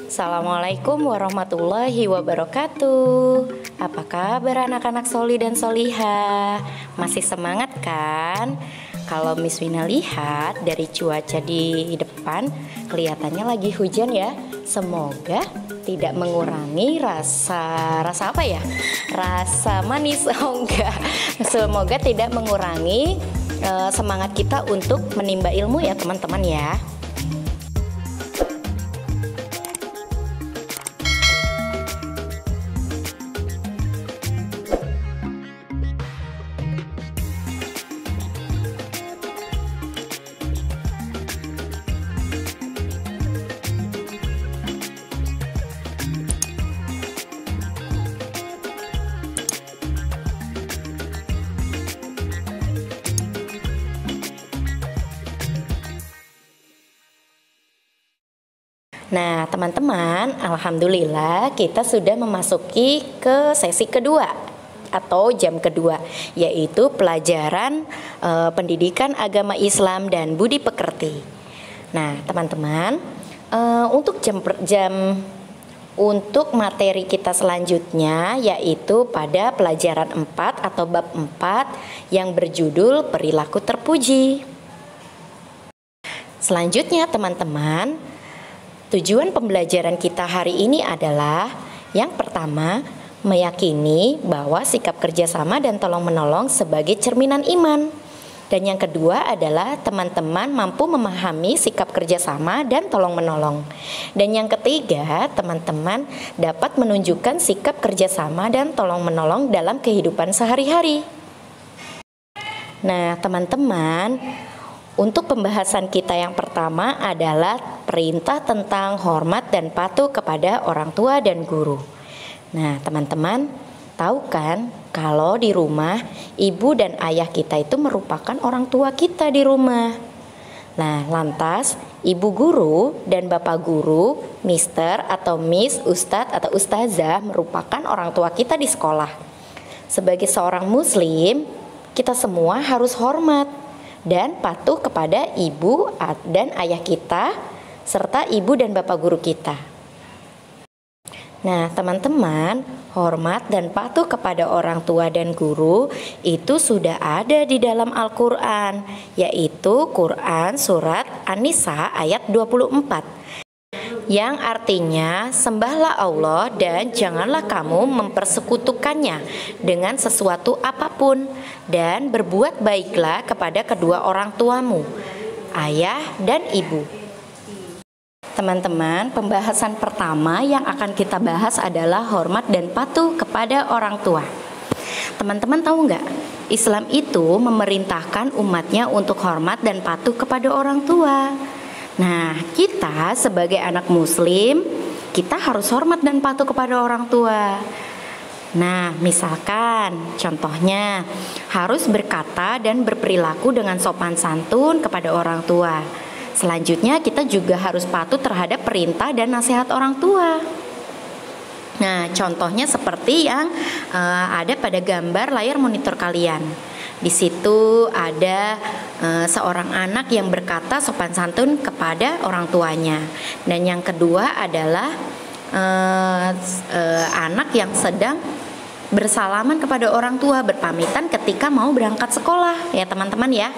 Assalamualaikum warahmatullahi wabarakatuh. Apa kabar anak-anak soli dan soliha? Masih semangat kan? Kalau Miss Wina lihat dari cuaca di depan, kelihatannya lagi hujan ya. Semoga tidak mengurangi rasa apa ya? Rasa manis. Oh enggak. Semoga tidak mengurangi semangat kita untuk menimba ilmu ya teman-teman ya. Nah, teman-teman, alhamdulillah kita sudah memasuki ke sesi kedua atau jam kedua, yaitu pelajaran pendidikan agama Islam dan budi pekerti. Nah, teman-teman, untuk materi kita selanjutnya yaitu pada pelajaran 4 atau bab 4 yang berjudul perilaku terpuji. Selanjutnya, teman-teman, tujuan pembelajaran kita hari ini adalah yang pertama, meyakini bahwa sikap kerjasama dan tolong-menolong sebagai cerminan iman. Dan yang kedua adalah teman-teman mampu memahami sikap kerjasama dan tolong-menolong. Dan yang ketiga, teman-teman dapat menunjukkan sikap kerjasama dan tolong-menolong dalam kehidupan sehari-hari. Nah, teman-teman, untuk pembahasan kita yang pertama adalah perintah tentang hormat dan patuh kepada orang tua dan guru. Nah, teman-teman, tahu kan kalau di rumah ibu dan ayah kita itu merupakan orang tua kita di rumah. Nah, lantas ibu guru dan bapak guru, mister atau miss, ustadz atau ustazah merupakan orang tua kita di sekolah. Sebagai seorang muslim, kita semua harus hormat dan patuh kepada ibu dan ayah kita serta ibu dan bapak guru kita. Nah, teman-teman, hormat dan patuh kepada orang tua dan guru itu sudah ada di dalam Al-Qur'an, yaitu Quran surat An-Nisa ayat 24. Yang artinya, sembahlah Allah dan janganlah kamu mempersekutukannya dengan sesuatu apapun, dan berbuat baiklah kepada kedua orang tuamu, ayah dan ibu. Teman-teman, pembahasan pertama yang akan kita bahas adalah hormat dan patuh kepada orang tua. Teman-teman tahu nggak? Islam itu memerintahkan umatnya untuk hormat dan patuh kepada orang tua. Nah, kita sebagai anak muslim, kita harus hormat dan patuh kepada orang tua. Nah, misalkan contohnya harus berkata dan berperilaku dengan sopan santun kepada orang tua. Selanjutnya kita juga harus patuh terhadap perintah dan nasihat orang tua. Nah, contohnya seperti yang ada pada gambar layar monitor kalian. Di situ ada seorang anak yang berkata sopan santun kepada orang tuanya. Dan yang kedua adalah anak yang sedang bersalaman kepada orang tua, berpamitan ketika mau berangkat sekolah ya teman-teman ya.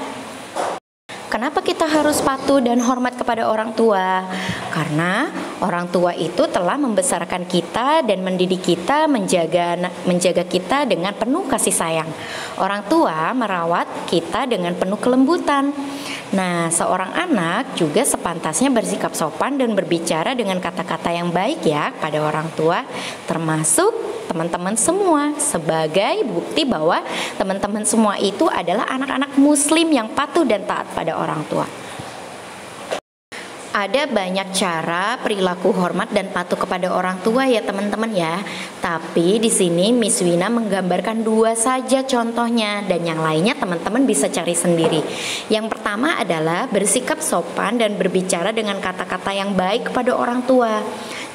Kenapa kita harus patuh dan hormat kepada orang tua? Karena orang tua itu telah membesarkan kita dan mendidik kita, menjaga kita dengan penuh kasih sayang. Orang tua merawat kita dengan penuh kelembutan. Nah, seorang anak juga sepantasnya bersikap sopan dan berbicara dengan kata-kata yang baik ya pada orang tua, termasuk teman-teman semua, sebagai bukti bahwa teman-teman semua itu adalah anak-anak muslim yang patuh dan taat pada orang tua. Ada banyak cara perilaku hormat dan patuh kepada orang tua ya teman-teman ya. Tapi di sini Miss Wina menggambarkan 2 saja contohnya, dan yang lainnya teman-teman bisa cari sendiri. Yang pertama adalah bersikap sopan dan berbicara dengan kata-kata yang baik kepada orang tua.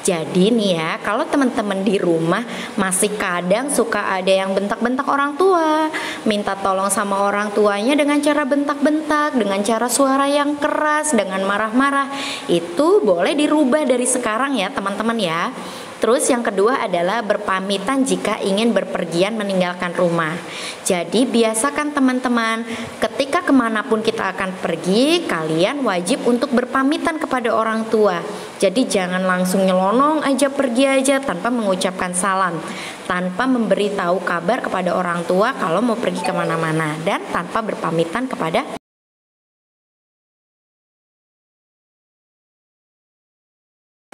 Jadi nih ya, kalau teman-teman di rumah masih kadang suka ada yang bentak-bentak orang tua, minta tolong sama orang tuanya dengan cara bentak-bentak, dengan cara suara yang keras, dengan marah-marah, itu boleh dirubah dari sekarang ya teman-teman ya. Terus yang kedua adalah berpamitan jika ingin berpergian meninggalkan rumah. Jadi biasakan teman-teman, ketika kemanapun kita akan pergi, kalian wajib untuk berpamitan kepada orang tua. Jadi jangan langsung nyelonong aja pergi aja tanpa mengucapkan salam, tanpa memberitahu kabar kepada orang tua kalau mau pergi kemana-mana, dan tanpa berpamitan kepada.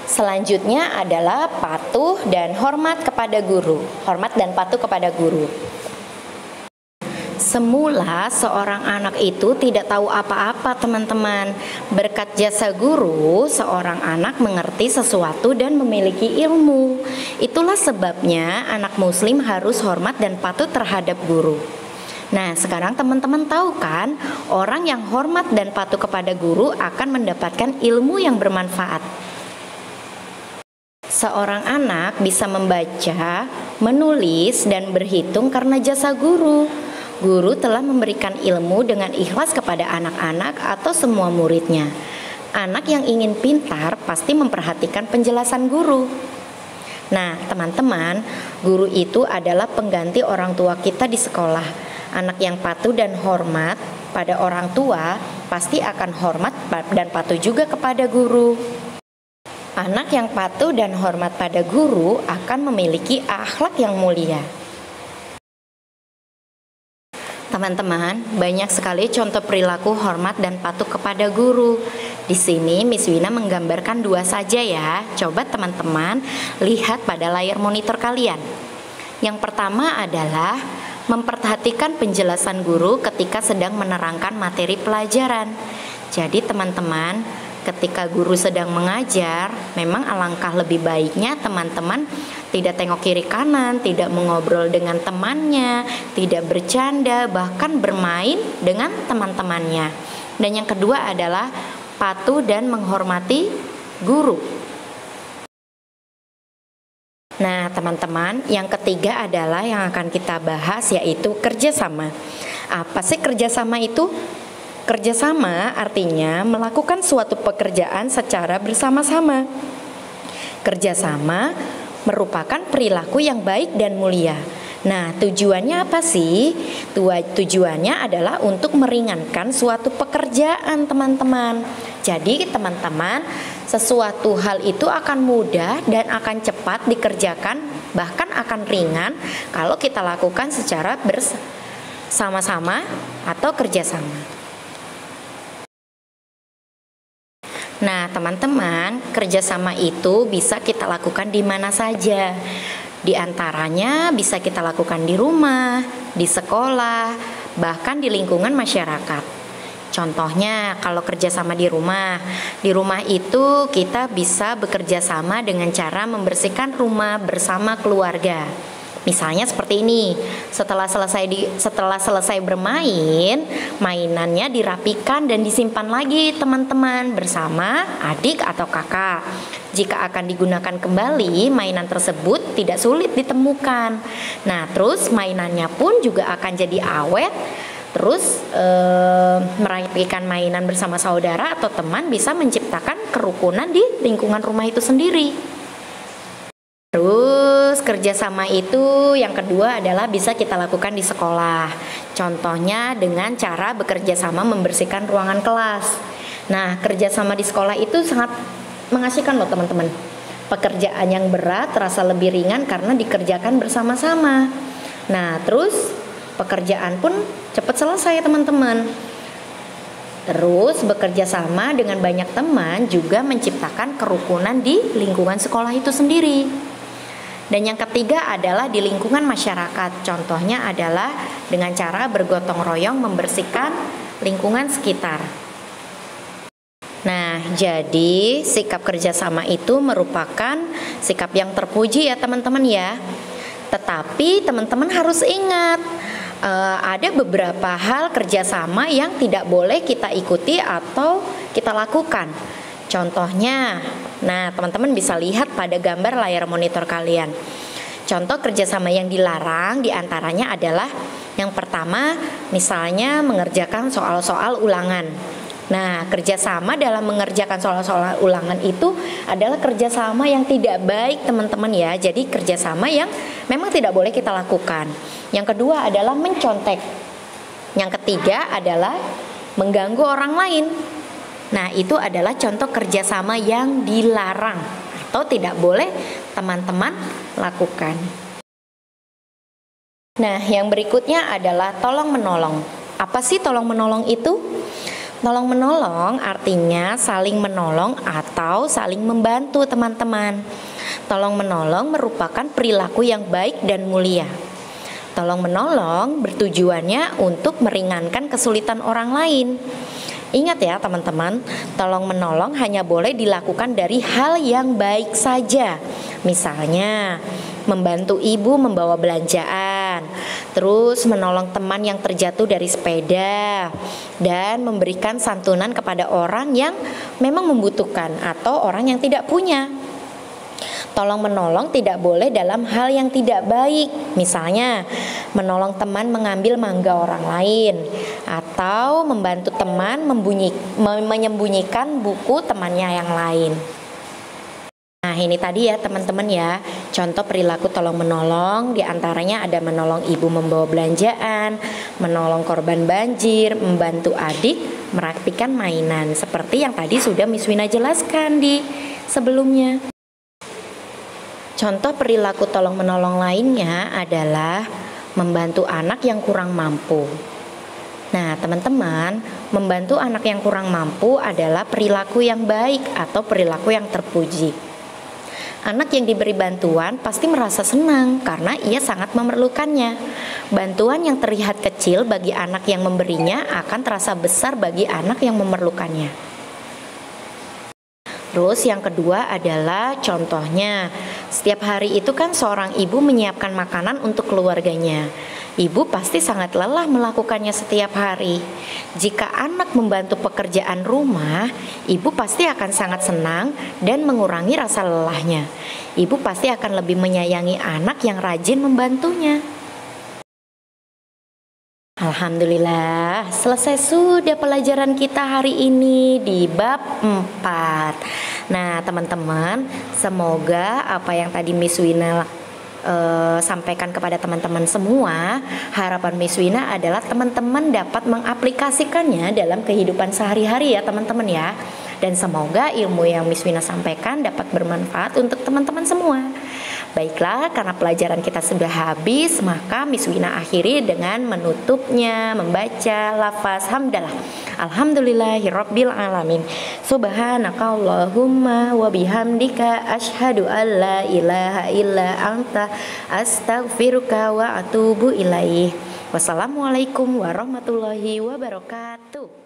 Selanjutnya adalah patuh dan hormat kepada guru. Hormat dan patuh kepada guru. Semula seorang anak itu tidak tahu apa-apa teman-teman. Berkat jasa guru, seorang anak mengerti sesuatu dan memiliki ilmu. Itulah sebabnya anak muslim harus hormat dan patuh terhadap guru. Nah, sekarang teman-teman tahu kan, orang yang hormat dan patuh kepada guru akan mendapatkan ilmu yang bermanfaat. Seorang anak bisa membaca, menulis, dan berhitung karena jasa guru. Guru telah memberikan ilmu dengan ikhlas kepada anak-anak atau semua muridnya. Anak yang ingin pintar pasti memperhatikan penjelasan guru. Nah, teman-teman, guru itu adalah pengganti orang tua kita di sekolah. Anak yang patuh dan hormat pada orang tua pasti akan hormat dan patuh juga kepada guru. Anak yang patuh dan hormat pada guru akan memiliki akhlak yang mulia. Teman-teman, banyak sekali contoh perilaku hormat dan patuh kepada guru. Di sini Miss Wina menggambarkan 2 saja ya. Coba teman-teman lihat pada layar monitor kalian. Yang pertama adalah memperhatikan penjelasan guru ketika sedang menerangkan materi pelajaran. Jadi teman-teman, ketika guru sedang mengajar, memang alangkah lebih baiknya teman-teman tidak tengok kiri kanan, tidak mengobrol dengan temannya, tidak bercanda, bahkan bermain dengan teman-temannya. Dan yang kedua adalah patuh dan menghormati guru. Nah, teman-teman, yang ketiga adalah yang akan kita bahas, yaitu kerjasama. Apa sih kerjasama itu? Kerjasama artinya melakukan suatu pekerjaan secara bersama-sama. Kerjasama merupakan perilaku yang baik dan mulia. Nah, tujuannya apa sih? Tujuannya adalah untuk meringankan suatu pekerjaan, teman-teman. Jadi, teman-teman, sesuatu hal itu akan mudah dan akan cepat dikerjakan, bahkan akan ringan kalau kita lakukan secara bersama-sama atau kerjasama. Nah, teman-teman, kerjasama itu bisa kita lakukan di mana saja. Di antaranya bisa kita lakukan di rumah, di sekolah, bahkan di lingkungan masyarakat. Contohnya, kalau kerjasama di rumah itu kita bisa bekerja sama dengan cara membersihkan rumah bersama keluarga. Misalnya seperti ini, setelah selesai bermain, mainannya dirapikan dan disimpan lagi teman-teman bersama adik atau kakak. Jika akan digunakan kembali, mainan tersebut tidak sulit ditemukan. Nah, terus mainannya pun juga akan jadi awet. Terus merapikan mainan bersama saudara atau teman bisa menciptakan kerukunan di lingkungan rumah itu sendiri. Terus kerjasama itu yang kedua adalah bisa kita lakukan di sekolah. Contohnya dengan cara bekerja sama membersihkan ruangan kelas. Nah, kerjasama di sekolah itu sangat mengasihkan loh teman-teman. Pekerjaan yang berat terasa lebih ringan karena dikerjakan bersama-sama. Nah, terus pekerjaan pun cepat selesai teman-teman. Terus bekerja sama dengan banyak teman juga menciptakan kerukunan di lingkungan sekolah itu sendiri. Dan yang ketiga adalah di lingkungan masyarakat. Contohnya adalah dengan cara bergotong royong membersihkan lingkungan sekitar. Nah, jadi sikap kerjasama itu merupakan sikap yang terpuji ya teman-teman ya. Tetapi teman-teman harus ingat, ada beberapa hal kerjasama yang tidak boleh kita ikuti atau kita lakukan. Contohnya, nah teman-teman bisa lihat pada gambar layar monitor kalian. Contoh kerjasama yang dilarang diantaranya adalah yang pertama, misalnya mengerjakan soal-soal ulangan. Nah, kerjasama dalam mengerjakan soal-soal ulangan itu adalah kerjasama yang tidak baik teman-teman ya. Jadi kerjasama yang memang tidak boleh kita lakukan. Yang kedua adalah mencontek. Yang ketiga adalah mengganggu orang lain. Nah, itu adalah contoh kerjasama yang dilarang atau tidak boleh teman-teman lakukan. Nah, yang berikutnya adalah tolong menolong. Apa sih tolong menolong itu? Tolong menolong artinya saling menolong atau saling membantu teman-teman. Tolong menolong merupakan perilaku yang baik dan mulia. Tolong menolong bertujuannya untuk meringankan kesulitan orang lain. Ingat ya teman-teman, tolong menolong hanya boleh dilakukan dari hal yang baik saja. Misalnya, membantu ibu membawa belanjaan, terus menolong teman yang terjatuh dari sepeda, dan memberikan santunan kepada orang yang memang membutuhkan atau orang yang tidak punya. Tolong menolong tidak boleh dalam hal yang tidak baik. Misalnya, menolong teman mengambil mangga orang lain, atau membantu teman menyembunyikan buku temannya yang lain. Nah, ini tadi ya teman-teman ya, contoh perilaku tolong menolong, diantaranya ada menolong ibu membawa belanjaan, menolong korban banjir, membantu adik merapikan mainan, seperti yang tadi sudah Miss Wina jelaskan di sebelumnya. Contoh perilaku tolong menolong lainnya adalah membantu anak yang kurang mampu. Nah, teman-teman, membantu anak yang kurang mampu adalah perilaku yang baik atau perilaku yang terpuji. Anak yang diberi bantuan pasti merasa senang karena ia sangat memerlukannya. Bantuan yang terlihat kecil bagi anak yang memberinya akan terasa besar bagi anak yang memerlukannya. Terus yang kedua adalah contohnya, setiap hari itu kan seorang ibu menyiapkan makanan untuk keluarganya. Ibu pasti sangat lelah melakukannya setiap hari. Jika anak membantu pekerjaan rumah, ibu pasti akan sangat senang dan mengurangi rasa lelahnya. Ibu pasti akan lebih menyayangi anak yang rajin membantunya. Alhamdulillah, selesai sudah pelajaran kita hari ini di bab 4. Nah, teman-teman, semoga apa yang tadi Miss Wina sampaikan kepada teman-teman semua, harapan Miss Wina adalah teman-teman dapat mengaplikasikannya dalam kehidupan sehari-hari ya teman-teman ya. Dan semoga ilmu yang Miss Wina sampaikan dapat bermanfaat untuk teman-teman semua. Baiklah, karena pelajaran kita sudah habis, maka Miss Wina akhiri dengan menutupnya, membaca lafaz hamdalah. Alhamdulillahirabbil alamin. Subhanakallahumma wa bihamdika asyhadu an la ilaha illa anta astaghfiruka wa atubu ilaih. Wassalamualaikum warahmatullahi wabarakatuh.